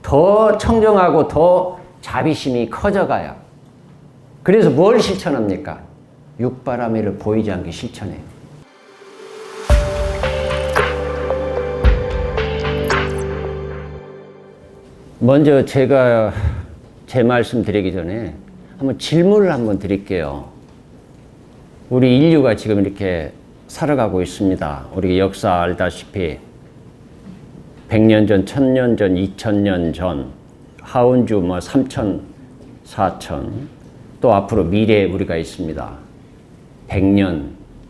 더 청정하고 더 자비심이 커져가요. 그래서 뭘 실천합니까? 육바라밀을 보이지 않게 실천해요. 먼저 제가 제 말씀 드리기 전에 한번 질문을 한번 드릴게요. 우리 인류가 지금 이렇게 살아가고 있습니다. 우리 역사 알다시피 100년 전, 1000년 전, 2000년 전, 하운주 3000, 4000, 또 앞으로 미래에 우리가 있습니다. 100년,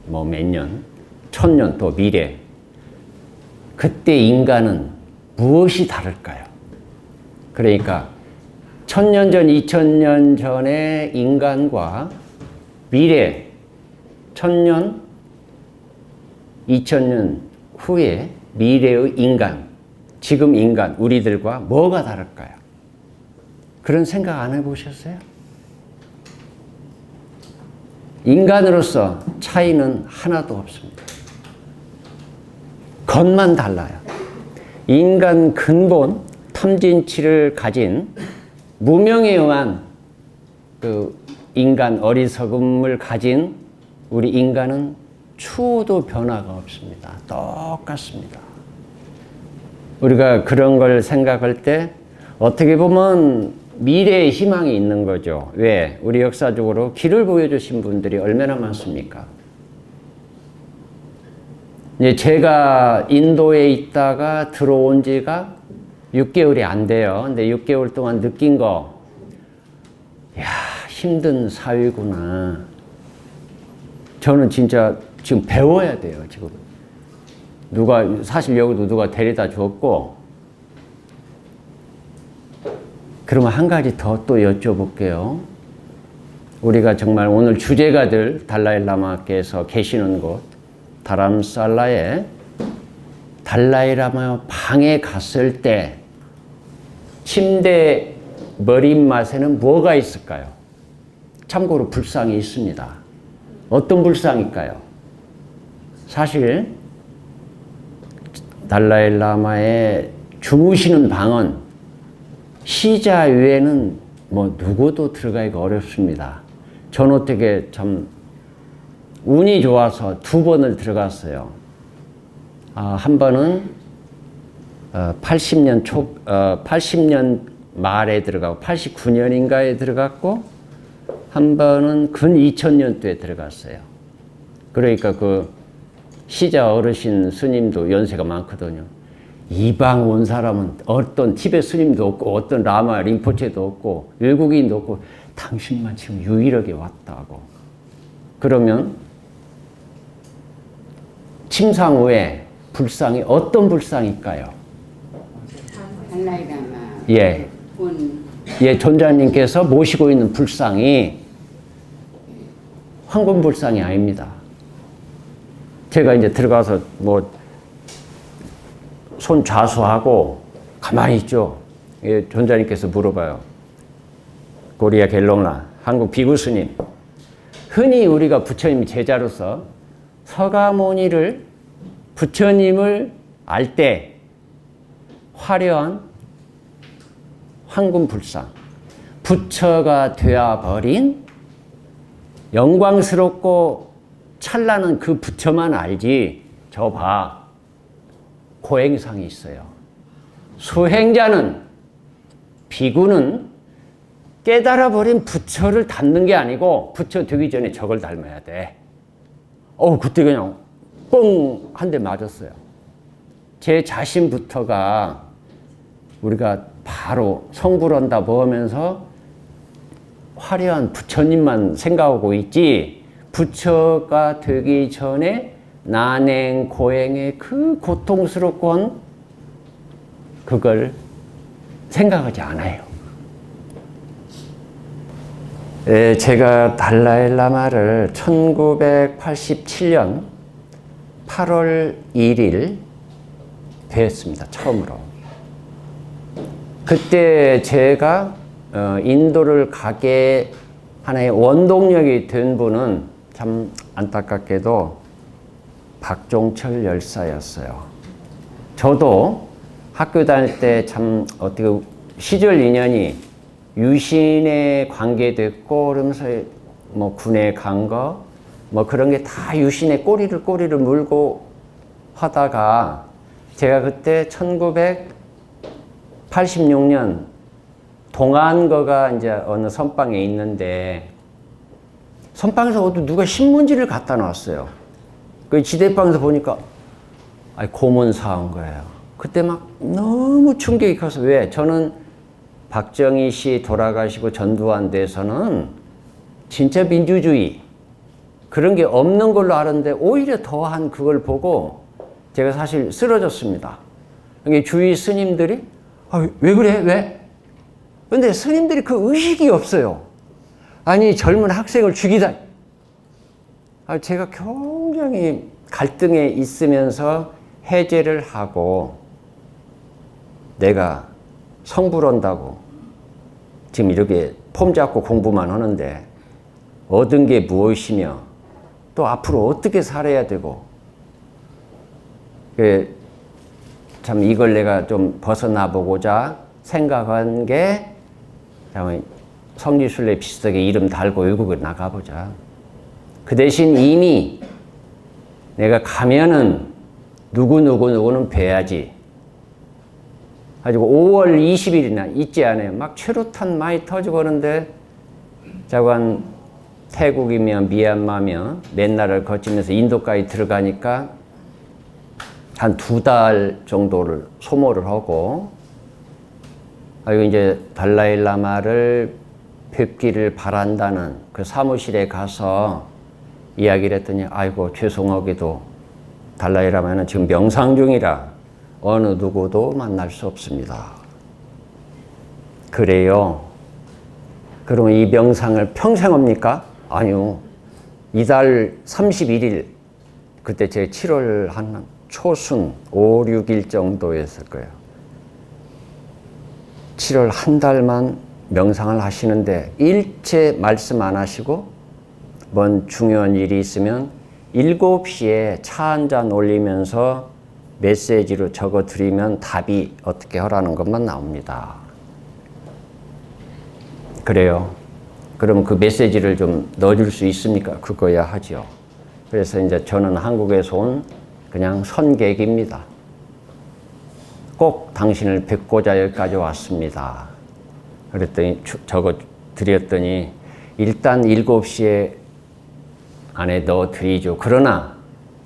몇 년, 1000년 또 미래. 그때 인간은 무엇이 다를까요? 그러니까 1000년 전, 2000년 전의 인간과 미래 1000년, 2000년 후에 미래의 인간, 지금 인간, 우리들과 뭐가 다를까요? 그런 생각 안 해보셨어요? 인간으로서 차이는 하나도 없습니다. 겉만 달라요. 인간 근본, 탐진치를 가진 무명에 의한 그 인간 어리석음을 가진 우리 인간은 추호도 변화가 없습니다. 똑같습니다. 우리가 그런 걸 생각할 때 어떻게 보면 미래의 희망이 있는 거죠. 왜? 우리 역사적으로 길을 보여주신 분들이 얼마나 많습니까? 이제 제가 인도에 있다가 들어온 지가 6개월이 안 돼요. 근데 6개월 동안 느낀 거, 야, 힘든 사회구나. 저는 진짜 지금 배워야 돼요, 지금. 사실 여기도 누가 데려다 줬고, 그러면 한 가지 더 또 여쭤볼게요. 우리가 정말 오늘 주제가 될 달라이라마께서 계시는 곳, 다람살라에 달라이라마 방에 갔을 때 침대 머릿맛에는 뭐가 있을까요? 참고로 불상이 있습니다. 어떤 불상일까요? 사실 달라이라마의 주무시는 방은 시자 외에는 뭐 누구도 들어가기가 어렵습니다. 전 어떻게 참 운이 좋아서 2번을 들어갔어요. 한 번은 80년 말에 들어가고 89년인가에 들어갔고, 한 번은 근 2000년도에 들어갔어요. 그러니까 그 시자 어르신 스님도 연세가 많거든요. 이 방 온 사람은 어떤 티베트 스님도 없고 어떤 라마 림포체도 없고 외국인도 없고 당신만 지금 유일하게 왔다고. 그러면 침상 후에 불상이 어떤 불상일까요? 달라이라마. 예. 예, 존자님께서 모시고 있는 불상이 황금 불상이 아닙니다. 제가 이제 들어가서 손 좌수하고 가만히 있죠. 예, 존자님께서 물어봐요. 고리아 갤롱라, 한국 비구 스님. 흔히 우리가 부처님 제자로서 서가모니를 부처님을 알 때 화려한 황금 불상, 부처가 되어버린 영광스럽고 찬란한 그 부처만 알지, 저 봐, 고행상이 있어요. 수행자는, 비구는 깨달아버린 부처를 닮는 게 아니고 부처 되기 전에 저걸 닮아야 돼. 그때 그냥 뻥 한 대 맞았어요. 제 자신부터가 우리가 바로 성불한다 보면서 화려한 부처님만 생각하고 있지, 부처가 되기 전에 난행, 고행의 그 고통스럽건 그걸 생각하지 않아요. 제가 달라이라마를 1987년 8월 1일 뵀습니다. 처음으로. 그때 제가 인도를 가게 하나의 원동력이 된 분은 참 안타깝게도 박종철 열사였어요. 저도 학교 다닐 때 참 어떻게 시절 인연이 유신에 관계됐고 그러면서 뭐 군에 간 거 뭐 그런 게 다 유신의 꼬리를 물고 하다가 제가 그때 1986년 동안거가 이제 어느 선방에 있는데 선방에서 누가 신문지를 갖다 놨어요. 그 지대방에서 보니까 고문사한 거예요. 그때 막 너무 충격이 커서 왜? 저는 박정희 씨 돌아가시고 전두환 돼서는 진짜 민주주의 그런 게 없는 걸로 알았는데 오히려 더한 그걸 보고 제가 사실 쓰러졌습니다. 주위 스님들이 왜 그래? 왜? 근데 스님들이 그 의식이 없어요. 아니 젊은 학생을 죽이다. 제가 굉장히 갈등에 있으면서 해제를 하고 내가 성불한다고 지금 이렇게 폼 잡고 공부만 하는데 얻은 게 무엇이며 또 앞으로 어떻게 살아야 되고 참 이걸 내가 좀 벗어나 보고자 생각한 게 성지순례 비슷하게 이름 달고 외국을 나가보자. 그 대신 이미 내가 가면은 누구는 뵈야지. 가지고 5월 20일이나 있지 않아요. 막 최루탄 많이 터지고 그러는데 자관 태국이며 미얀마며 맨날을 거치면서 인도까지 들어가니까 한 2달 정도를 소모를 하고 그리고 이제 달라일라마를 뵙기를 바란다는 그 사무실에 가서 이야기를 했더니 아이고 죄송하게도 달라일라마는 지금 명상 중이라 어느 누구도 만날 수 없습니다. 그래요. 그러면 이 명상을 평생 합니까? 아니요. 이달 31일 그때 제 7월 한 초순 5, 6일 정도였을 거예요. 7월 한 달만 명상을 하시는데 일체 말씀 안 하시고 뭔 중요한 일이 있으면 7시에 차 한 잔 올리면서 메시지로 적어 드리면 답이 어떻게 하라는 것만 나옵니다. 그래요. 그럼 그 메시지를 좀 넣어줄 수 있습니까? 그거야 하죠. 그래서 이제 저는 한국에서 온 그냥 선객입니다. 꼭 당신을 뵙고자 여기까지 왔습니다. 그랬더니 적어 드렸더니 일단 7시에 안에 넣어 드리죠. 그러나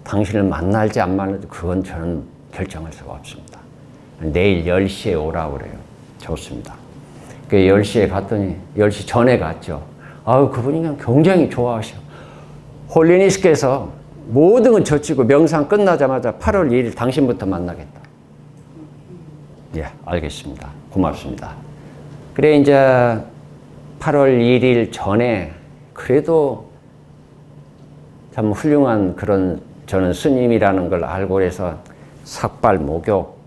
당신을 만날지 안 만날지 그건 저는 결정할 수가 없습니다. 내일 10시에 오라고 그래요. 좋습니다. 10시에 갔더니 10시 전에 갔죠. 그분이 그냥 굉장히 좋아하셔. 홀리니스께서 모든 건 저치고 명상 끝나자마자 8월 2일 당신부터 만나겠다. 예, 알겠습니다. 고맙습니다. 그래 이제 8월 1일 전에 그래도 참 훌륭한 그런 저는 스님이라는 걸 알고 그래서 삭발 목욕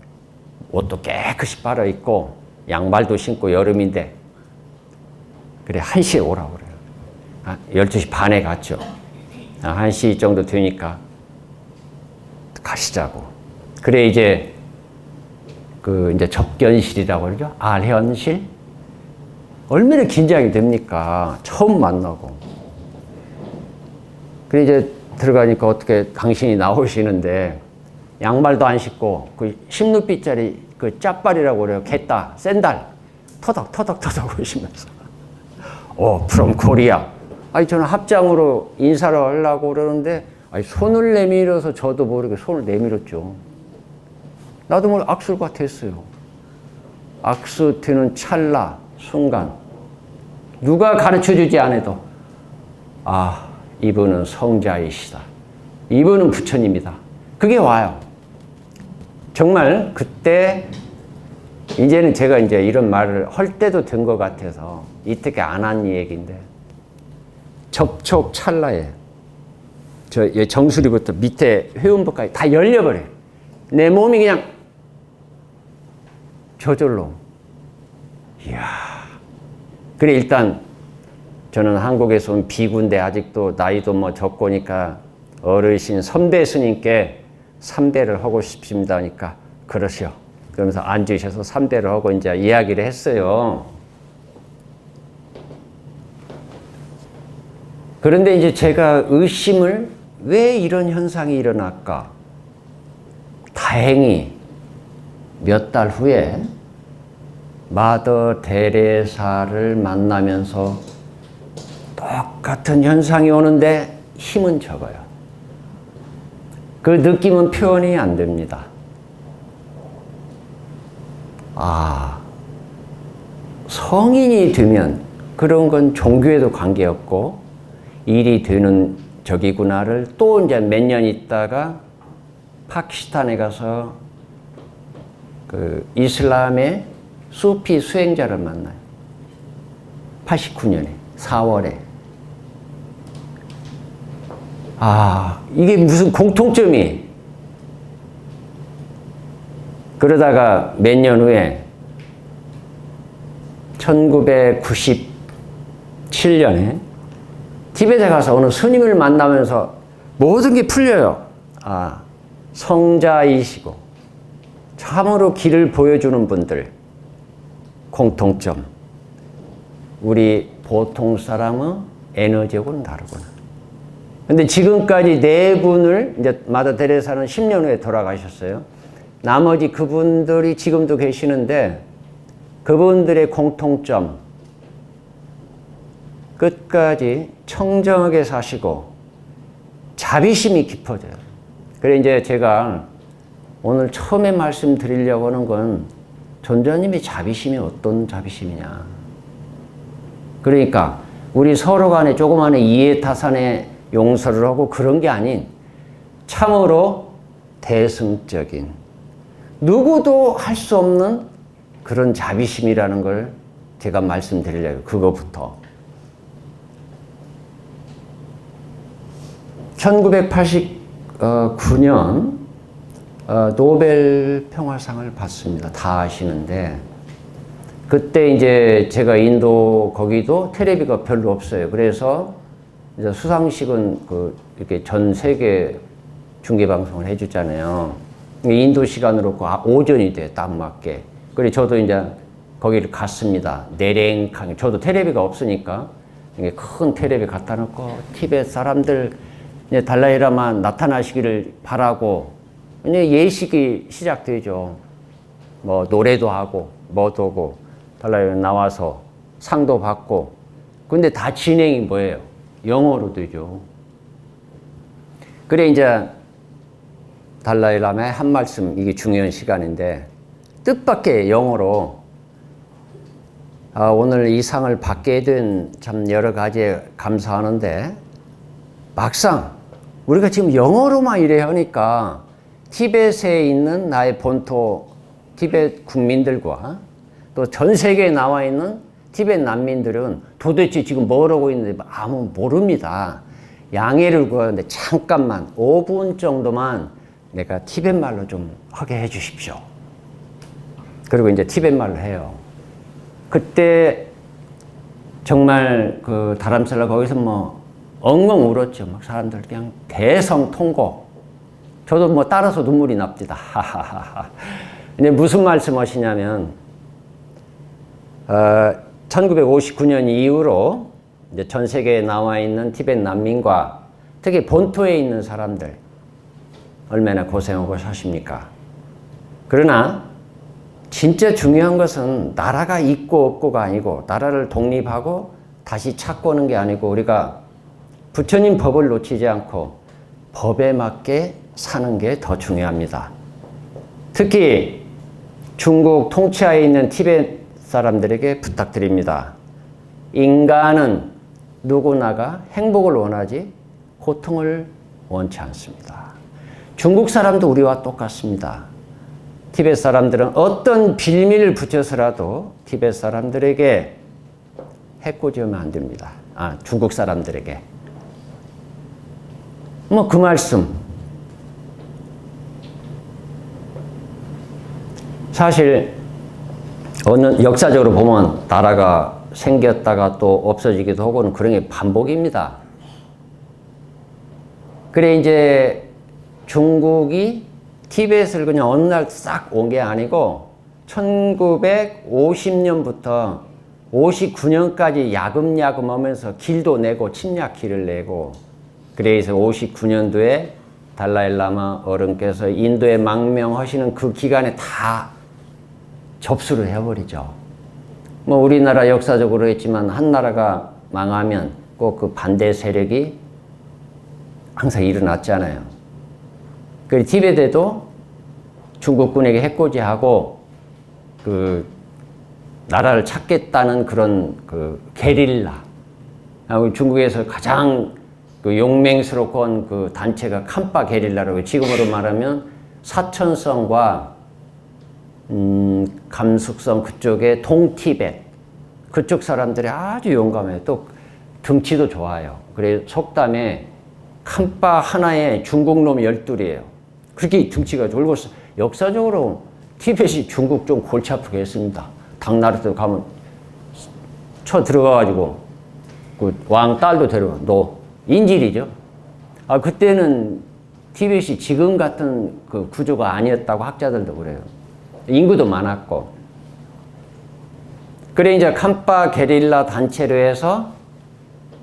옷도 깨끗이 빨아 입고 양말도 신고 여름인데 그래 1시에 오라고 그래요. 12시 반에 갔죠. 1시 정도 되니까 가시자고. 그래 이제 이제 접견실이라고 그러죠. 알현실. 얼마나 긴장이 됩니까? 처음 만나고. 그래 이제 들어가니까 어떻게 당신이 나오시는데 양말도 안 신고 그 10루피짜리 그 짭발이라고 그래요. 갯다, 샌달 터덕 오시면서 from Korea. 저는 합장으로 인사를 하려고 그러는데 손을 내밀어서 저도 모르게 손을 내밀었죠. 나도 모르게 악수가 됐어요. 악수 되는 찰나 순간 누가 가르쳐주지 않아도 이분은 성자이시다. 이분은 부처님이다. 그게 와요. 정말 그때 이제는 제가 이제 이런 말을 할 때도 된 것 같아서 이때까지 안 한 얘기인데 접촉 찰나에 정수리부터 밑에 회음부까지 다 열려버려요. 내 몸이 그냥 저절로. 이야. 그래 일단 저는 한국에서 온 비구인데 아직도 나이도 적고니까 어르신 선배 스님께 3대를 하고 싶습니다 하니까 그러시오. 그러면서 앉으셔서 3대를 하고 이제 이야기를 했어요. 그런데 이제 제가 의심을 왜 이런 현상이 일어날까? 다행히 몇 달 후에 마더 데레사를 만나면서 똑같은 현상이 오는데 힘은 적어요. 그 느낌은 표현이 안 됩니다. 아, 성인이 되면 그런 건 종교에도 관계없고 일이 되는 적이구나를 또 이제 몇 년 있다가 파키스탄에 가서 그 이슬람의 수피 수행자를 만나요. 89년에 4월에. 아, 이게 무슨 공통점이. 그러다가 몇 년 후에 1997년에 티베트에 가서 어느 스님을 만나면서 모든 게 풀려요. 아, 성자이시고 참으로 길을 보여주는 분들. 공통점. 우리 보통 사람의 에너지하고는 다르구나. 근데 지금까지 네 분을, 이제 마더 데레사는 10년 후에 돌아가셨어요. 나머지 그분들이 지금도 계시는데 그분들의 공통점. 끝까지 청정하게 사시고 자비심이 깊어져요. 그래 이제 제가 오늘 처음에 말씀드리려고 하는 건 전도사님의 자비심이 어떤 자비심이냐. 그러니까 우리 서로 간에 조그마한 이해타산의 용서를 하고 그런 게 아닌 참으로 대승적인 누구도 할 수 없는 그런 자비심이라는 걸 제가 말씀드리려고 그거부터. 1989년 노벨 평화상을 받습니다. 다 아시는데 그때 이제 제가 인도 거기도 텔레비가 별로 없어요. 그래서 이제 수상식은 이렇게 전 세계 중계 방송을 해주잖아요. 인도 시간으로 오전이 돼, 딱 맞게. 그래 저도 이제 거기를 갔습니다. 내랭캉. 저도 텔레비가 없으니까 큰 텔레비 갖다 놓고 티베트 사람들 이제 달라이라마 나타나시기를 바라고 이제 예식이 시작되죠. 뭐 노래도 하고 뭐도 하고 달라이라마 나와서 상도 받고. 근데 다 진행이 뭐예요? 영어로 되죠. 그래 이제 달라이라마의 한 말씀, 이게 중요한 시간인데 뜻밖의 영어로 오늘 이 상을 받게 된 참 여러 가지 감사하는데 막상 우리가 지금 영어로만 이래 하니까 티벳에 있는 나의 본토 티벳 국민들과 또 전 세계에 나와 있는 티벳 난민들은 도대체 지금 뭘 하고 있는지 아무 모릅니다. 양해를 구하는데 잠깐만 5분 정도만 내가 티벳 말로 좀 하게 해 주십시오. 그리고 이제 티벳 말로 해요. 그때 정말 그 다람살라 거기서 뭐 엉엉 울었죠. 막 사람들 그냥 대성통곡. 저도 뭐 따라서 눈물이 납니다. 하하하하. 근데 무슨 말씀 하시냐면 1959년 이후로 이제 전 세계에 나와 있는 티벳 난민과 특히 본토에 있는 사람들 얼마나 고생하고 사십니까? 그러나 진짜 중요한 것은 나라가 있고 없고가 아니고 나라를 독립하고 다시 찾고 오는 게 아니고 우리가 부처님 법을 놓치지 않고 법에 맞게 사는 게 더 중요합니다. 특히 중국 통치하에 있는 티벳 사람들에게 부탁드립니다. 인간은 누구나가 행복을 원하지 고통을 원치 않습니다. 중국 사람도 우리와 똑같습니다. 티벳 사람들은 어떤 빌미를 붙여서라도 티벳 사람들에게 해코지하면 안 됩니다. 중국 사람들에게. 뭐 그 말씀. 사실 어느 역사적으로 보면 나라가 생겼다가 또 없어지기도 하고는 그런 게 반복입니다. 그래 이제 중국이 티벳을 그냥 어느 날 싹 온 게 아니고 1950년부터 59년까지 야금야금 하면서 길도 내고 침략기를 내고, 그래서 59년도에 달라일라마 어른께서 인도에 망명하시는 그 기간에 다 접수를 해버리죠. 뭐 우리나라 역사적으로 했지만 한 나라가 망하면 꼭 그 반대 세력이 항상 일어났잖아요. 그 티베트에도 중국군에게 해코지하고 그 나라를 찾겠다는 그런 그 게릴라, 중국에서 가장 그 용맹스럽고 한 그 단체가 캄파 게릴라라고, 지금으로 말하면 사천성과 감숙성 그쪽의 동티벳 그쪽 사람들이 아주 용감해요. 또 등치도 좋아요. 그래서 속담에 캄파 하나에 중국놈 12이에요. 그렇게 등치가 좋고, 역사적으로 티벳이 중국 좀 골치 아프게 했습니다. 당나라 때 가면 쳐 들어가가지고 그 왕 딸도 데려가. 너 인질이죠. 그때는 티벳이 지금 같은 그 구조가 아니었다고 학자들도 그래요. 인구도 많았고. 그래 이제 캄파 게릴라 단체로 해서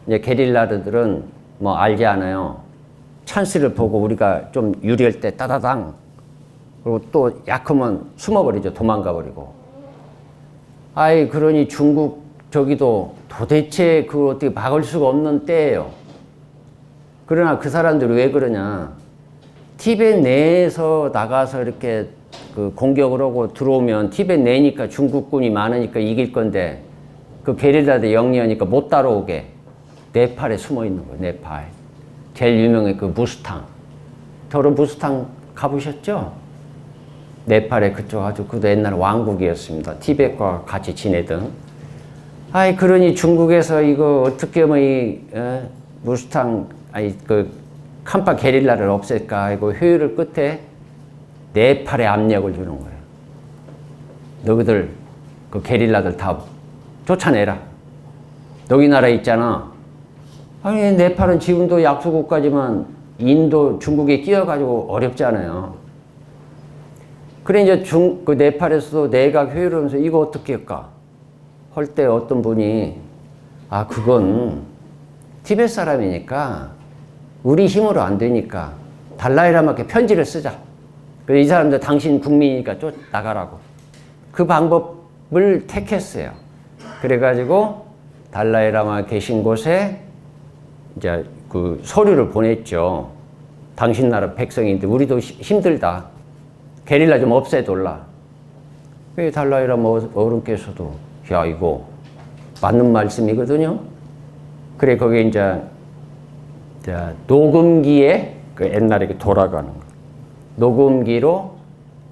이제 게릴라들은 뭐 알지 않아요. 찬스를 보고 우리가 좀 유리할 때 따다당, 그리고 또 약하면 숨어버리죠. 도망가버리고. 그러니 중국 저기도 도대체 그걸 어떻게 막을 수가 없는 때예요. 그러나 그 사람들이 왜 그러냐. 티벳 내에서 나가서 이렇게 그 공격을 하고 들어오면 티벳 내니까 중국군이 많으니까 이길 건데, 그 게릴라들 영리하니까 못 따라오게 네팔에 숨어 있는 거예요. 네팔. 제일 유명한 그 무스탕. 저런 무스탕 가보셨죠? 네팔에 그쪽 아주 그도 옛날 왕국이었습니다. 티벳과 같이 지내던. 그러니 중국에서 이거 어떻게 하면 이 무스탕, 그 캄파 게릴라를 없앨까 하고 회의를 끝에 네팔에 압력을 주는 거예요. 너희들 그 게릴라들 다 쫓아내라. 너희 나라 있잖아. 네팔은 지금도 약소국가지만 인도, 중국에 끼어가지고 어렵잖아요. 그래 이제 그 네팔에서도 내각 회의를 하면서 이거 어떻게 할까? 할 때 어떤 분이 그건 티벳 사람이니까 우리 힘으로 안 되니까 달라이라마께 편지를 쓰자. 그래서 이 사람들 당신 국민이니까 쫓나가라고. 그 방법을 택했어요. 그래가지고 달라이라마 계신 곳에 이제 그 서류를 보냈죠. 당신 나라 백성인데 우리도 힘들다. 게릴라 좀 없애둘라. 달라이라마 어른께서도 야 이거 맞는 말씀이거든요. 그래 거기에 이제 녹음기에 그 옛날에 돌아가는 거. 녹음기로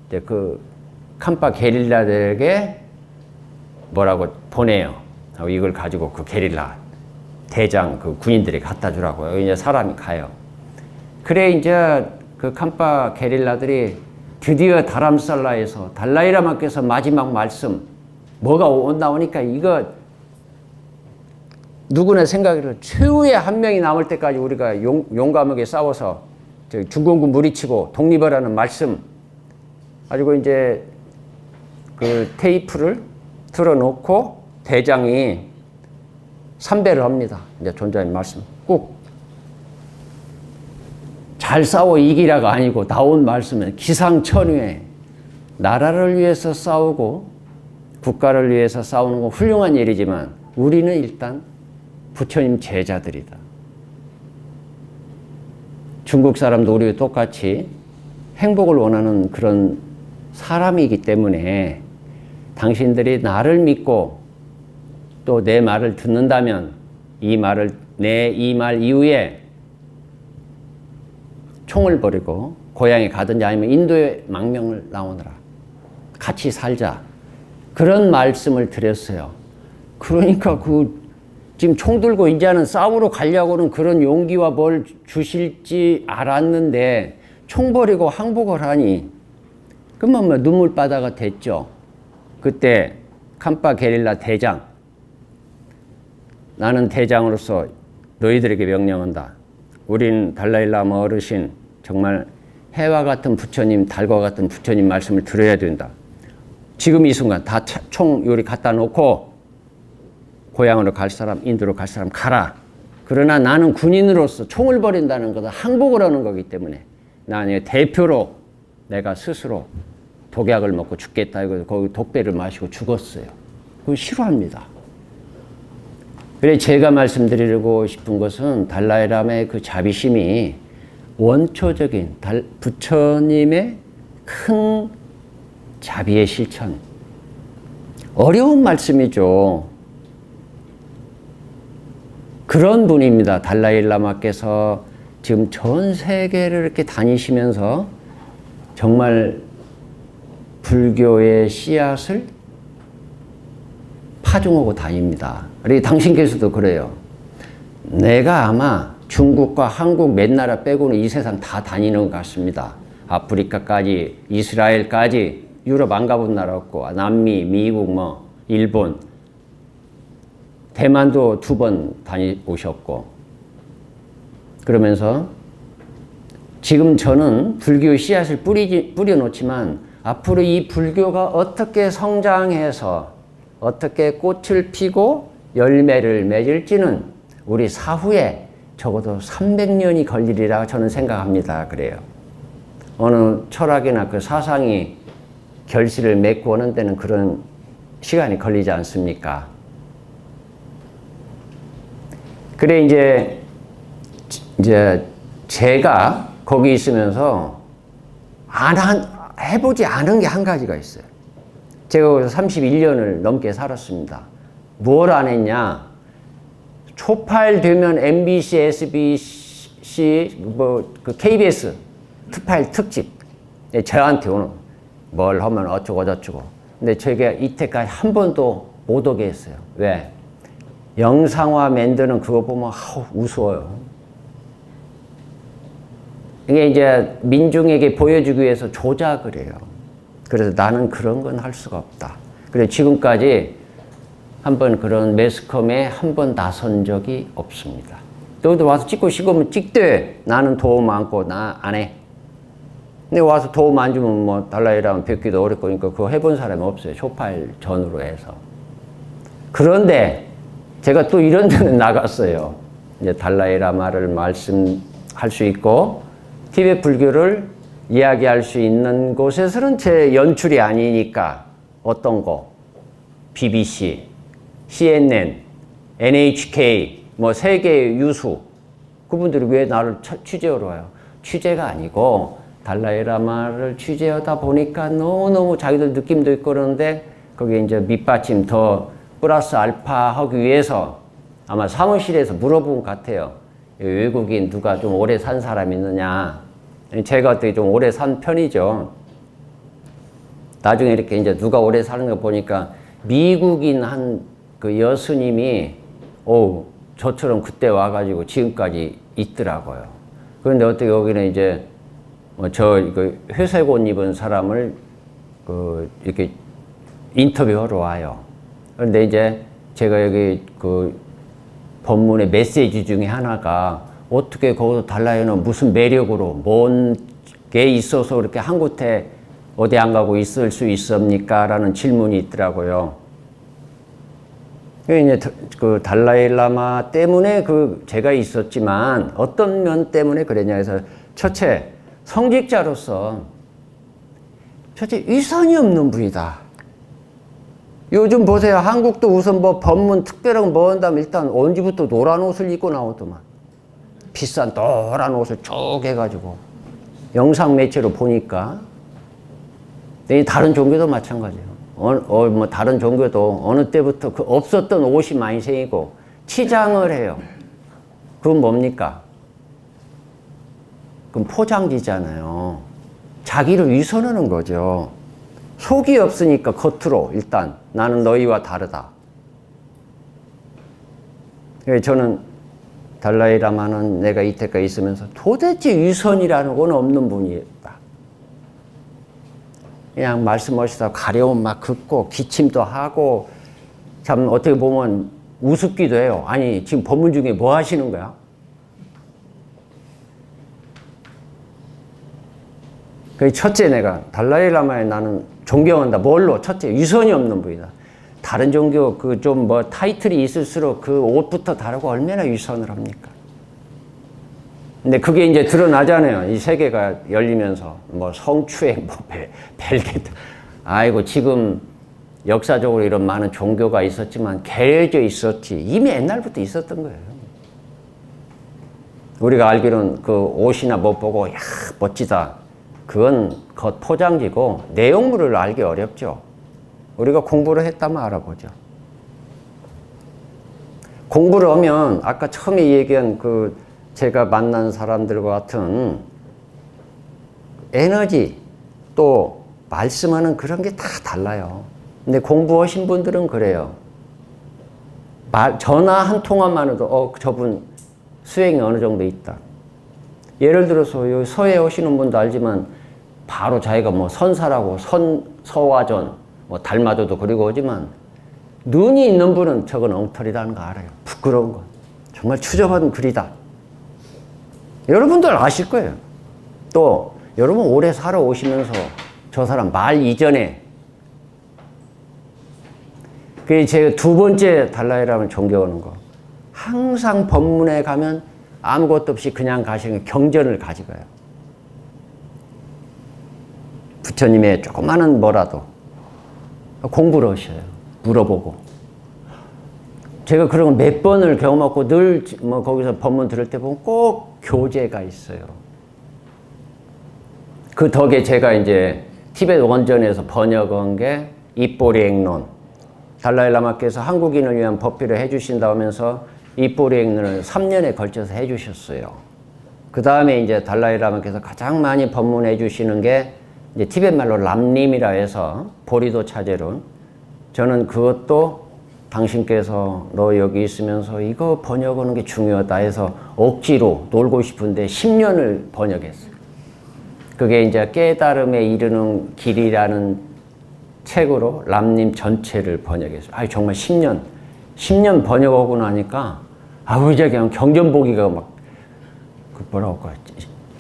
이제 그 캄파 게릴라들에게 뭐라고 보내요. 이걸 가지고 그 게릴라 대장 그 군인들에게 갖다 주라고요. 이제 사람이 가요. 그래 이제 그 캄파 게릴라들이 드디어 다람살라에서 달라이라마께서 마지막 말씀 뭐가 나오니까 이거 누구나 생각해도 최후의 한 명이 남을 때까지 우리가 용감하게 싸워서 중공군 무리치고 독립하라는 말씀 가지고 이제 그 테이프를 틀어놓고 대장이 삼배를 합니다. 이제 존자의 말씀 꼭 잘 싸워 이기라가 아니고 나온 말씀은 기상천외 나라를 위해서 싸우고 국가를 위해서 싸우는 건 훌륭한 일이지만 우리는 일단 부처님 제자들이다. 중국 사람도 우리와 똑같이 행복을 원하는 그런 사람이기 때문에 당신들이 나를 믿고 또 내 말을 듣는다면 내 이 말 이후에 총을 버리고 고향에 가든지 아니면 인도에 망명을 나오느라 같이 살자. 그런 말씀을 드렸어요. 그러니까 지금 총 들고 이제는 싸우러 가려고는 그런 용기와 뭘 주실지 알았는데 총 버리고 항복을 하니 그만 뭐 눈물바다가 됐죠. 그때 캄파 게릴라 대장, 나는 대장으로서 너희들에게 명령한다. 우린 달라일라마 어르신 정말 해와 같은 부처님, 달과 같은 부처님 말씀을 들어야 된다. 지금 이 순간 다 총 요리 갖다 놓고 고향으로 갈 사람, 인도로 갈 사람 가라. 그러나 나는 군인으로서 총을 버린다는 것은 항복을 하는 거기 때문에 나는 대표로 내가 스스로 독약을 먹고 죽겠다. 이거 거기 독배를 마시고 죽었어요. 그건 싫어합니다. 그래 제가 말씀드리고 싶은 것은 달라이라마의 그 자비심이 원초적인 부처님의 큰 자비의 실천. 어려운 말씀이죠. 그런 분입니다. 달라이라마께서 지금 전 세계를 이렇게 다니시면서 정말 불교의 씨앗을 파종하고 다닙니다. 그리고 당신께서도 그래요. 내가 아마 중국과 한국 몇 나라 빼고는 이 세상 다 다니는 것 같습니다. 아프리카까지, 이스라엘까지, 유럽 안 가본 나라 없고, 남미, 미국, 일본, 대만도 2번 다녀오셨고, 그러면서 지금 저는 불교의 씨앗을 뿌려놓지만 앞으로 이 불교가 어떻게 성장해서 어떻게 꽃을 피고 열매를 맺을지는 우리 사후에 적어도 300년이 걸리리라 저는 생각합니다. 그래요. 어느 철학이나 그 사상이 결실을 맺고 오는 데는 그런 시간이 걸리지 않습니까? 그래 이제 제가 거기 있으면서 해보지 않은 게 한 가지가 있어요. 제가 거기서 31년을 넘게 살았습니다. 뭘 안 했냐? 초파일 되면 MBC, SBC, 그 KBS 특파일 특집. 저한테 오는 뭘 하면 어쩌고 저쩌고. 근데 제가 이때까지 한 번도 못 오게 했어요. 왜? 영상화 만드는 그거 보면 우스워요. 이게 이제 민중에게 보여주기 위해서 조작을 해요. 그래서 나는 그런 건 할 수가 없다. 그래서 지금까지 한번 그런 매스컴에 한 번 나선 적이 없습니다. 너희들 와서 찍고 싶으면 찍되 나는 도움 안 고 나 안 해. 근데 와서 도움 안 주면 뭐 달라이라마 뵙기도 어렵고 그러니까 그거 해본 사람이 없어요. 쇼파일 전후로 해서. 그런데 제가 또 이런 데는 나갔어요. 이제 달라이라마를 말씀할 수 있고 티베트 불교를 이야기할 수 있는 곳에서는 제 연출이 아니니까 어떤 거 BBC, CNN, NHK 뭐 세계 유수 그분들이 왜 나를 취재하러 와요? 취재가 아니고 달라이라마를 취재하다 보니까 너무너무 자기들 느낌도 있고 그러는데 거기에 이제 밑받침 더 플러스 알파 하기 위해서 아마 사무실에서 물어본 것 같아요. 외국인 누가 좀 오래 산 사람 있느냐. 제가 어떻게 좀 오래 산 편이죠. 나중에 이렇게 이제 누가 오래 사는 거 보니까 미국인 한 그 여수님이 저처럼 그때 와가지고 지금까지 있더라고요. 그런데 어떻게 여기는 이제 회색 옷 입은 사람을 이렇게 인터뷰하러 와요. 그런데 이제 제가 여기 그 법문의 메시지 중에 하나가 어떻게 거기서 달라이는 무슨 매력으로 뭔 게 있어서 그렇게 한 곳에 어디 안 가고 있을 수 있습니까? 라는 질문이 있더라고요. 이제 그 달라이라마 때문에 제가 있었지만 어떤 면 때문에 그랬냐 해서 첫째 성직자로서 첫째 위선이 없는 분이다. 요즘 보세요. 한국도 우선 뭐 법문 특별한 거 뭐 한다면 일단 언제부터 노란 옷을 입고 나오더만. 비싼 노란 옷을 쭉 해가지고. 영상 매체로 보니까. 다른 종교도 마찬가지예요. 뭐 다른 종교도 어느 때부터 그 없었던 옷이 많이 생기고 치장을 해요. 그건 뭡니까? 그럼 포장지잖아요. 자기를 위선하는 거죠. 속이 없으니까 겉으로 일단 나는 너희와 다르다. 저는 달라이라마는 내가 이때까지 있으면서 도대체 위선이라는 건 없는 분이었다. 그냥 말씀하시다 가려움 막 긋고 기침도 하고 참 어떻게 보면 우습기도 해요. 아니 지금 법문 중에 뭐 하시는 거야? 첫째 내가 달라이라마에 나는 존경한다. 뭘로? 첫째 유선이 없는 분이다. 다른 종교 그 좀 뭐 타이틀이 있을수록 그 옷부터 다르고 얼마나 유선을 합니까? 근데 그게 이제 드러나잖아요. 이 세계가 열리면서 뭐 성추행, 뭐 벨게트. 아이고 지금 역사적으로 이런 많은 종교가 있었지만 개려져 있었지. 이미 옛날부터 있었던 거예요. 우리가 알기로는 그 옷이나 못 보고 야 멋지다. 그건 겉 포장지고 내용물을 알기 어렵죠. 우리가 공부를 했다면 알아보죠. 공부를 하면 아까 처음에 얘기한 그 제가 만난 사람들과 같은 에너지 또 말씀하는 그런 게 다 달라요. 근데 공부하신 분들은 그래요. 전화 한 통화만 해도 저분 수행이 어느 정도 있다. 예를 들어서 여기 서해 오시는 분도 알지만 바로 자기가 뭐 선사라고 서화전 뭐 달마도도 그리고 오지만 눈이 있는 분은 저건 엉터리라는 거 알아요. 부끄러운 건. 정말 추접한 글이다. 여러분들 아실 거예요. 또 여러분 오래 살아오시면서 저 사람 말 이전에 그게 제 두 번째 달라이라마 존경하는 거. 항상 법문에 가면 아무것도 없이 그냥 가시는 경전을 가져가요. 부처님의 조그마한 뭐라도 공부를 하셔요. 물어보고. 제가 그런 거 몇 번을 경험하고 늘 뭐 거기서 법문 들을 때 보면 꼭 교재가 있어요. 그 덕에 제가 이제 티베트 원전에서 번역한 게 입보리행론. 달라이라마께서 한국인을 위한 법비를 해주신다 하면서 입보리행론을 3년에 걸쳐서 해주셨어요. 그 다음에 이제 달라이라마께서 가장 많이 법문해 주시는 게 이제 티베트 말로 람림이라 해서 보리도 차제론. 저는 그것도 당신께서 너 여기 있으면서 이거 번역하는 게 중요하다 해서 억지로 놀고 싶은데 10년을 번역했어요. 그게 이제 깨달음에 이르는 길이라는 책으로 람림 전체를 번역했어요. 정말 10년 번역하고 나니까 이제 그냥 경전 보기가 막 뭐라고 할까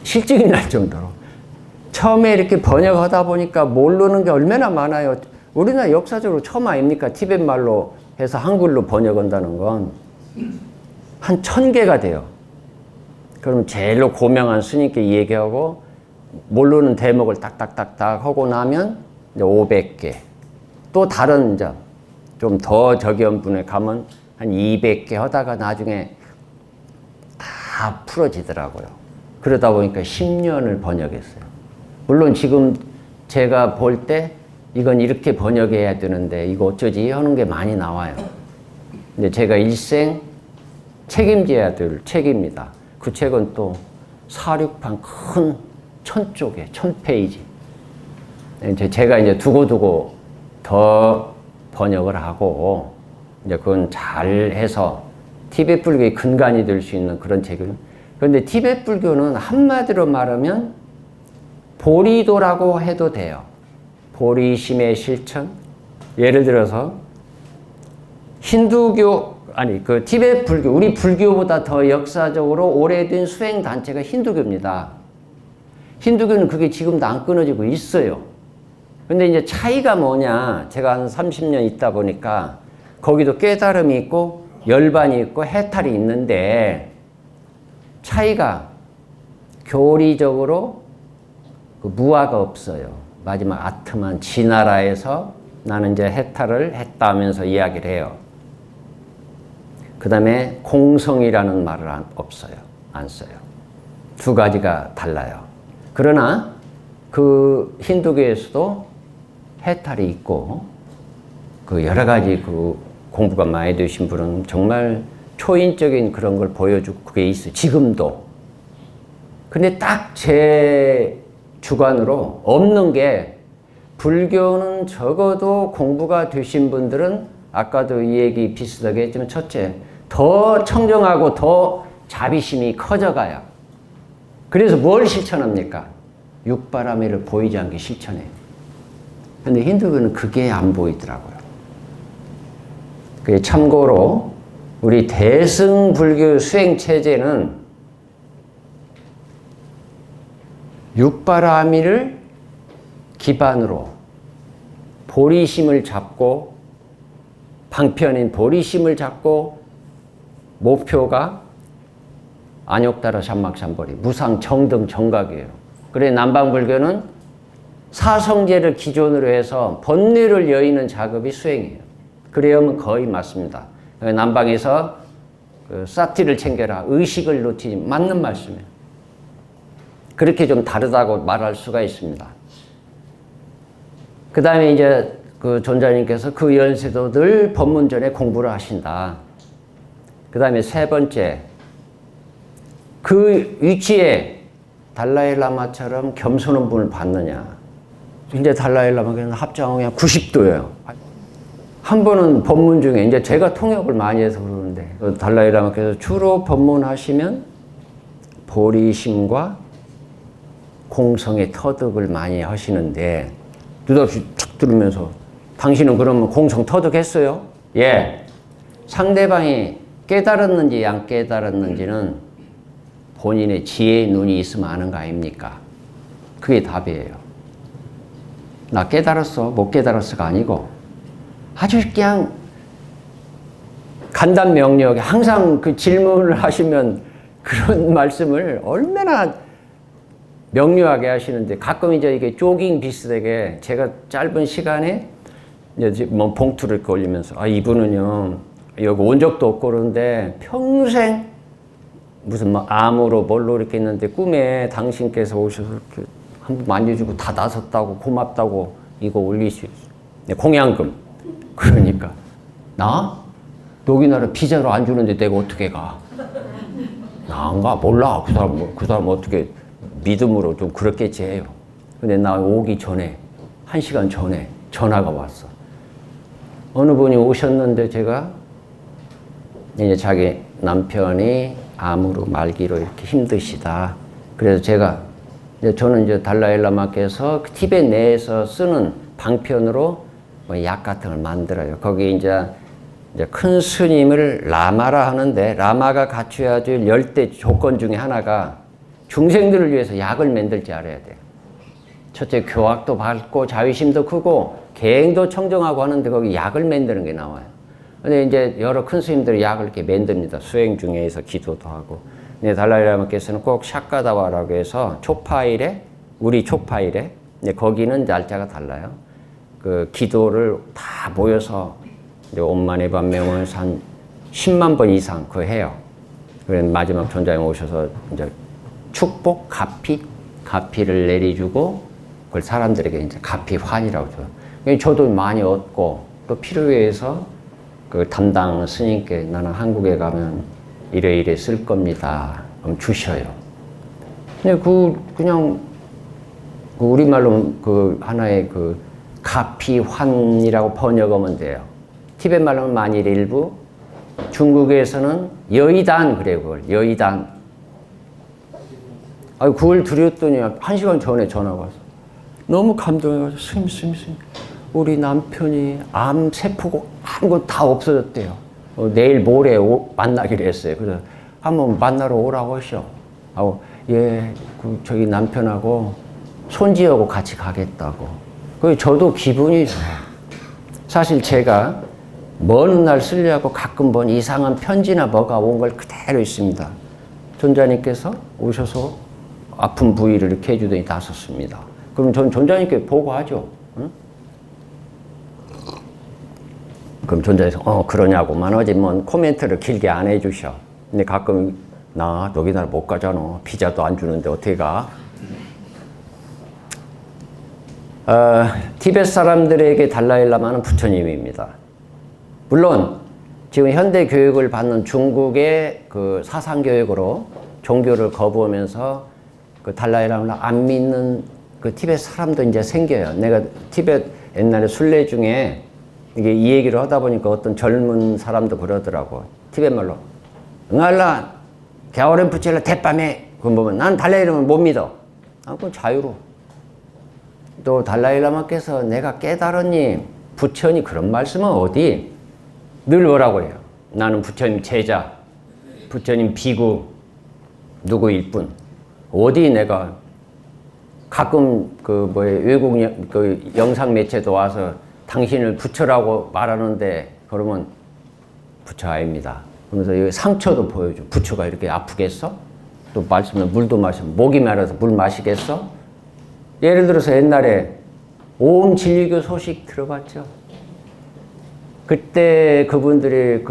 실증이 날 정도로 처음에 이렇게 번역하다 보니까 모르는 게 얼마나 많아요. 우리나라 역사적으로 처음 아닙니까? 티베트 말로 해서 한글로 번역한다는 건 한 1000개가 돼요. 그럼 제일로 고명한 스님께 얘기하고 모르는 대목을 딱딱딱딱 하고 나면 이제 500개. 또 다른 이제 좀 더 저기한 분에 가면 한 200개 하다가 나중에 다 풀어지더라고요. 그러다 보니까 10년을 번역했어요. 물론 지금 제가 볼 때 이건 이렇게 번역해야 되는데 이거 어쩌지 하는 게 많이 나와요. 근데 제가 일생 책임져야 될 책입니다. 그 책은 또 사륙판 큰 1000쪽에 1000페이지. 제가 이제 두고두고 더 번역을 하고 이제 그건 잘 해서 티베트 불교의 근간이 될 수 있는 그런 책을. 그런데 티베트 불교는 한마디로 말하면 보리도라고 해도 돼요. 보리심의 실천. 예를 들어서 힌두교 그 티베트 불교, 우리 불교보다 더 역사적으로 오래된 수행 단체가 힌두교입니다. 힌두교는 그게 지금도 안 끊어지고 있어요. 근데 이제 차이가 뭐냐, 제가 한 30년 있다 보니까 거기도 깨달음이 있고 열반이 있고 해탈이 있는데 차이가 교리적으로 그 무아가 없어요. 마지막 아트만 지나라에서 나는 이제 해탈을 했다 하면서 이야기를 해요. 그 다음에 공성이라는 말을 없어요. 안 써요. 두 가지가 달라요. 그러나 그 힌두교에서도 해탈이 있고 그 여러 가지 그 공부가 많이 되신 분은 정말 초인적인 그런 걸 보여주고 그게 있어요. 지금도. 근데 딱 제 주관으로 없는 게 불교는 적어도 공부가 되신 분들은 아까도 이 얘기 비슷하게 했지만 첫째, 더 청정하고 더 자비심이 커져가요. 그래서 뭘 실천합니까? 육바라밀을 보이지 않게 실천해요. 근데 힌두교는 그게 안 보이더라고요. 참고로 우리 대승불교 수행체제는 육바라밀을 기반으로 보리심을 잡고 방편인 보리심을 잡고 목표가 안욕다라 삼막삼보리 무상정등 정각이에요. 그래 남방불교는 사성제를 기존으로 해서 번뇌를 여의는 작업이 수행이에요. 그래야면 거의 맞습니다. 남방에서 그 사티를 챙겨라, 의식을 놓치지, 맞는 말씀이에요. 그렇게 좀 다르다고 말할 수가 있습니다. 그 다음에 이제 그 존자님께서 그 연세도 늘 법문전에 공부를 하신다. 그 다음에 세 번째, 그 위치에 달라일라마처럼 겸손한 분을 봤느냐. 이제 달라일라마는 합장이 한 90도예요. 한 번은 법문 중에 이제 제가 통역을 많이 해서 그러는데 달라일라마께서 주로 법문하시면 보리심과 공성의 터득을 많이 하시는데 느닷없이 툭 들으면서 당신은 그러면 공성 터득했어요? 예. 상대방이 깨달았는지 안 깨달았는지는 본인의 지혜의 눈이 있으면 아는 거 아닙니까? 그게 답이에요. 나 깨달았어, 못 깨달았어가 아니고 아주 그냥 간단명료하게 항상 그 질문을 하시면 그런 말씀을 얼마나 명료하게 하시는데 가끔 이제 이게 조깅 비슷하게 제가 짧은 시간에 이제 뭐 봉투를 이렇게 올리면서 아 이분은요 여기 온 적도 없고 그런데 평생 무슨 뭐 암으로 뭘로 이렇게 있는데 꿈에 당신께서 오셔서 이렇게 한번 만져주고 다 나섰다고 고맙다고 이거 올릴 수 있어요. 공양금. 그러니까 나? 여기 나라 비자로 안 주는데 내가 어떻게 가? 나 안 가? 몰라. 그 사람 어떻게 믿음으로 좀 그렇겠지 해요. 근데 나 오기 전에 1시간 전에 전화가 왔어. 어느 분이 오셨는데 제가 이제 자기 남편이 암으로 말기로 이렇게 힘드시다. 그래서 저는 이제 달라일라마께서 티벳 내에서 쓰는 방편으로 뭐 약 같은 걸 만들어요. 거기 이제 큰 스님을 라마라 하는데 라마가 갖춰야 될 열대 조건 중에 하나가 중생들을 위해서 약을 만들 줄 알아야 돼요. 첫째 교학도 밝고 자비심도 크고 계행도 청정하고 하는데 거기 약을 만드는 게 나와요. 근데 이제 여러 큰 스님들이 약을 이렇게 만듭니다. 수행 중에서 기도도 하고. 근데 달라이라마께서는 꼭 샤카다와라고 해서 초파일에 우리 초파일에 거기는 날짜가 달라요. 그 기도를 다 모여서 이제 온만의 반명을 한 10만 번 이상 그거 해요. 그래서 마지막 존자님 오셔서 이제 축복 가피를 내려주고 그걸 사람들에게 이제 가피환이라고 줘요. 저도 많이 얻고 또 필요에 의해서 그 담당 스님께 나는 한국에 가면 이래 쓸 겁니다. 그럼 주셔요. 근데 그냥 우리말로 그 하나의 그 가피환이라고 번역하면 돼요. 티벳 말로는 만일 일부, 중국에서는 여의단 그래요. 그걸 여의단. 그걸 드렸더니 1시간 전에 전화가 왔어. 너무 감동해가지고 스님 우리 남편이 암 세포가 아무것도 다 없어졌대요. 내일 모레 만나기로 했어요. 그래서 한번 만나러 오라고 하셔. 예, 저기 남편하고 손지하고 같이 가겠다고. 그래서 저도 기분이 좋아요. 사실 제가 먼 날 쓰려고 가끔 본 이상한 편지나 뭐가 온 걸 그대로 있습니다. 존자님께서 오셔서 아픈 부위를 이렇게 해주더니 나섰습니다. 그럼 전 존자님께 보고하죠. 응? 그럼 존자님께서 그러냐고만 하지 뭐 코멘트를 길게 안 해주셔. 근데 가끔 나 여기 나라 못 가잖아. 비자도 안 주는데 어떻게 가? 티벳 사람들에게 달라일라마는 부처님입니다. 물론 지금 현대 교육을 받는 중국의 그 사상 교육으로 종교를 거부하면서 그 달라일라마를 안 믿는 그 티벳 사람도 이제 생겨요. 내가 티벳 옛날에 순례 중에 이게 이 얘기를 하다 보니까 어떤 젊은 사람도 그러더라고. 티벳 말로 응알라 겨울엔 부채라 대밤에 그건 보면 난 달라일라마를 못 믿어. 그건 자유로. 또 달라일라마께서 내가 깨달았니? 부처님 그런 말씀은 어디? 늘 뭐라고 해요? 나는 부처님 제자, 부처님 비구 누구일 뿐. 어디 내가 가끔 외국 영상 매체도 와서 당신을 부처라고 말하는데 그러면 부처 아닙니다. 그러면서 여기 상처도 보여줘. 부처가 이렇게 아프겠어? 또 말씀은 물도 마셔. 목이 마려서 물 마시겠어? 예를 들어서 옛날에 오음 진리교 소식 들어봤죠? 그때 그분들이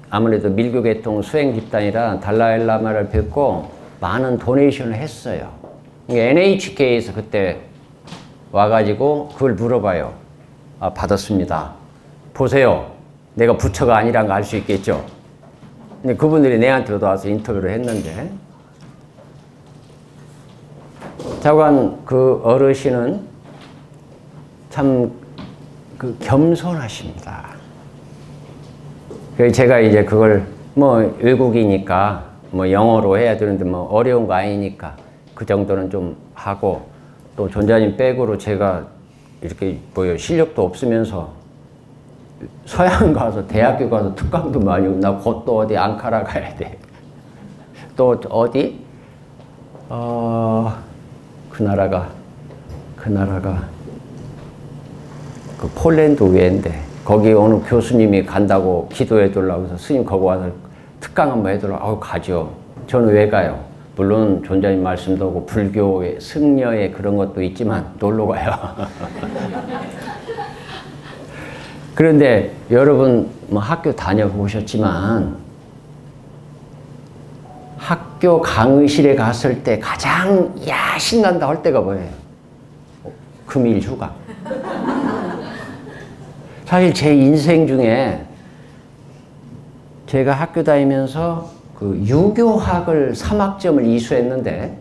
아무래도 밀교 계통 수행 집단이라 달라일라마를 뵙고 많은 도네이션을 했어요. NHK에서 그때 와가지고 그걸 물어봐요. 아, 받았습니다. 보세요. 내가 부처가 아니란 거 알 수 있겠죠? 근데 그분들이 내한테도 와서 인터뷰를 했는데, 자관 그 어르신은 참 겸손하십니다. 그래서 제가 이제 그걸 외국이니까 영어로 해야 되는데 어려운 거 아니니까 그 정도는 좀 하고, 또 존자님 백으로 제가 이렇게 실력도 없으면서 서양 가서 대학교 가서 특강도 많이 오고, 나 곧 또 어디 앙카라 가야 돼. 또 어디? 그 나라가 그 폴란드 외인데 거기 어느 교수님이 간다고 기도해 주려고 해서 스님 거기 와서 특강 한번 해달라고. 가죠. 저는 왜 가요? 물론 존자님 말씀도 하고 불교의 승려의 그런 것도 있지만 놀러 가요. 그런데 여러분 학교 다녀보셨지만 학교 강의실에 갔을 때 가장 신난다 할 때가 뭐예요? 금일 휴가. 사실 제 인생 중에 제가 학교 다니면서 유교학을 3학점을 이수했는데,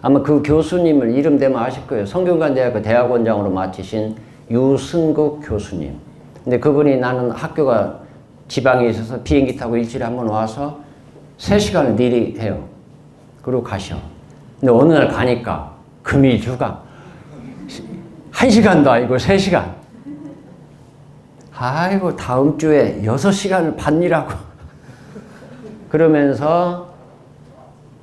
아마 그 교수님을 이름 대면 아실 거예요. 성균관대학교 대학원장으로 맡으신 유승국 교수님. 근데 그분이 나는 학교가 지방에 있어서 비행기 타고 일주일에 한 번 와서 3시간을 미리 해요. 그리고 가셔. 근데 어느 날 가니까 금일 휴가. 1시간도 아니고 3시간. 아이고, 다음 주에 6시간을 반일하고. 그러면서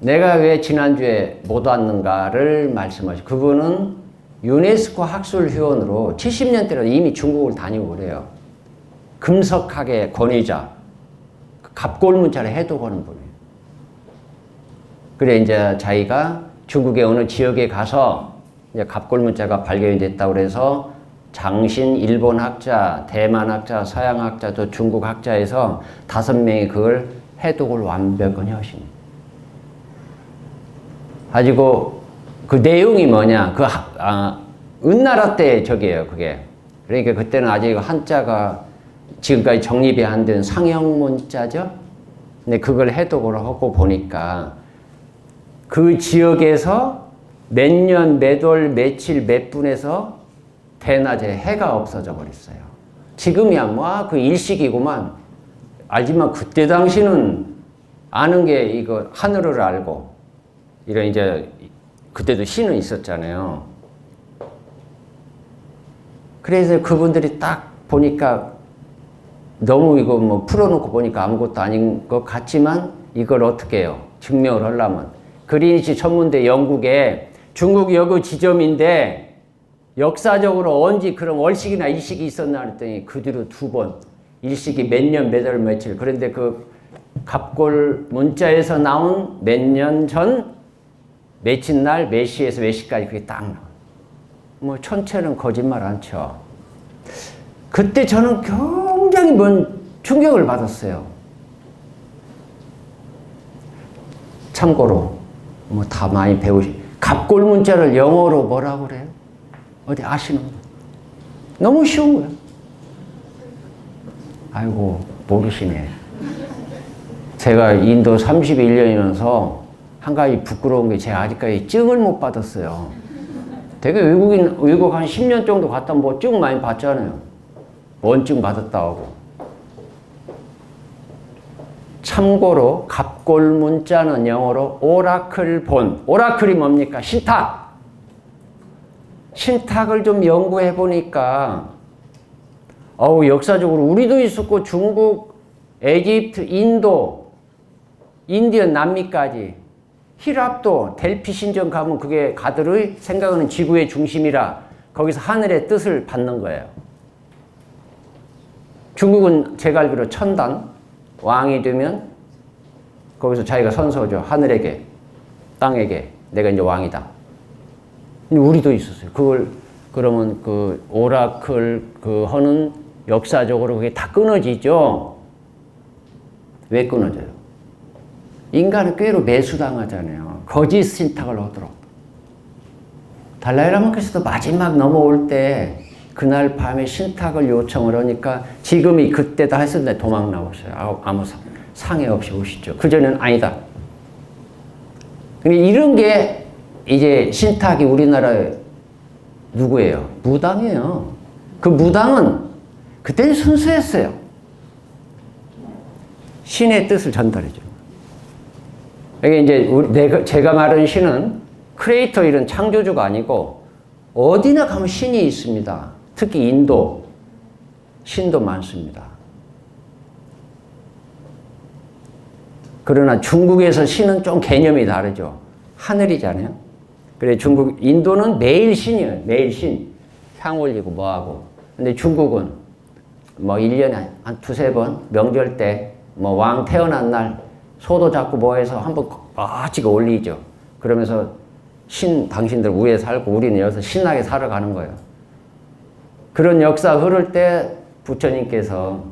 내가 왜 지난주에 못 왔는가를 말씀하시고, 그분은 유네스코 학술위원으로 70년대로 이미 중국을 다니고 그래요. 금석학의 권위자, 갑골문자를 해독하는 분이에요. 그래, 이제 자기가 중국의 어느 지역에 가서 이제 갑골문자가 발견이 됐다고 그래서 장신 일본 학자, 대만 학자, 서양 학자, 또 중국 학자에서 5명이 그걸 해독을 완벽히 하십니다. 가지고 그 내용이 뭐냐? 은나라 때 저기예요, 그게. 그러니까 그때는 아직 한자가 지금까지 정립이 안 된 상형문자죠? 근데 그걸 해독을 하고 보니까 그 지역에서 몇 년, 몇 월, 며칠, 몇 분에서 대낮에 해가 없어져 버렸어요. 지금이야 그 일식이구만. 알지만 그때 당시는 아는 게 이거 하늘을 알고 이런 이제 그때도 신은 있었잖아요. 그래서 그분들이 딱 보니까 너무 이거 풀어놓고 보니까 아무것도 아닌 것 같지만 이걸 어떻게 해요? 증명을 하려면. 그린위치 천문대 영국에 중국 여고 지점인데 역사적으로 언제 그런 월식이나 일식이 있었나 했더니 그 뒤로 2번 일식이 몇 년, 몇 월, 며칠. 그런데 그 갑골 문자에서 나온 몇 년 전 며칠 날 몇 시에서 몇 시까지 그게 딱 나와요. 천체는 거짓말 안 쳐. 그때 저는 굉장히 충격을 받았어요. 참고로 다 많이 갑골 문자를 영어로 뭐라고 그래요? 어디 아시는 분? 너무 쉬운 거예요. 아이고, 모르시네. 제가 인도 31년이면서 한 가지 부끄러운 게 제가 아직까지 증을 못 받았어요. 되게 외국 한 10년 정도 갔다 증 많이 받잖아요. 원증 받았다 하고. 참고로 갑골 문자는 영어로 오라클 본. 오라클이 뭡니까? 신탁. 신탁을 좀 연구해 보니까 역사적으로 우리도 있었고 중국, 에집트, 인도, 인디언, 남미까지 히랍도 델피 신전 가면 그게 가들의 생각하는 지구의 중심이라 거기서 하늘의 뜻을 받는 거예요. 중국은 제가 알기로 천단, 왕이 되면 거기서 자기가 선서죠. 하늘에게, 땅에게 내가 이제 왕이다. 우리도 있었어요. 그걸 그러면 그 오라클 그 하는 역사적으로 그게 다 끊어지죠. 왜 끊어져요? 인간은 꾀로 매수당하잖아요. 거짓 신탁을 하도록. 달라이라마께서도 마지막 넘어올 때 그날 밤에 신탁을 요청을 하니까 지금이 그때다 했을 때 도망 나오셨어요. 아무 상해 없이 오시죠. 그전에는 아니다. 근데 이런 게 이제 신탁이 우리나라에 누구예요? 무당이에요. 그 무당은 그때는 순수했어요. 신의 뜻을 전달해줘. 이게 이제 제가 말하는 신은 크리에이터 이런 창조주가 아니고 어디나 가면 신이 있습니다. 특히 인도 신도 많습니다. 그러나 중국에서 신은 좀 개념이 다르죠. 하늘이잖아요. 그래 인도는 매일 신이에요. 매일 신. 향 올리고 뭐하고. 근데 중국은 뭐 1년에 한 두세 번 명절 때 뭐 왕 태어난 날 소도 잡고 뭐 해서 한번 멋지게 올리죠. 그러면서 당신들 위에 살고 우리는 여기서 신나게 살아가는 거예요. 그런 역사 흐를 때 부처님께서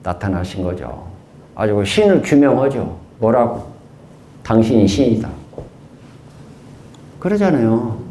나타나신 거죠. 아주 신을 규명하죠. 뭐라고? 당신이 신이다. 그러잖아요.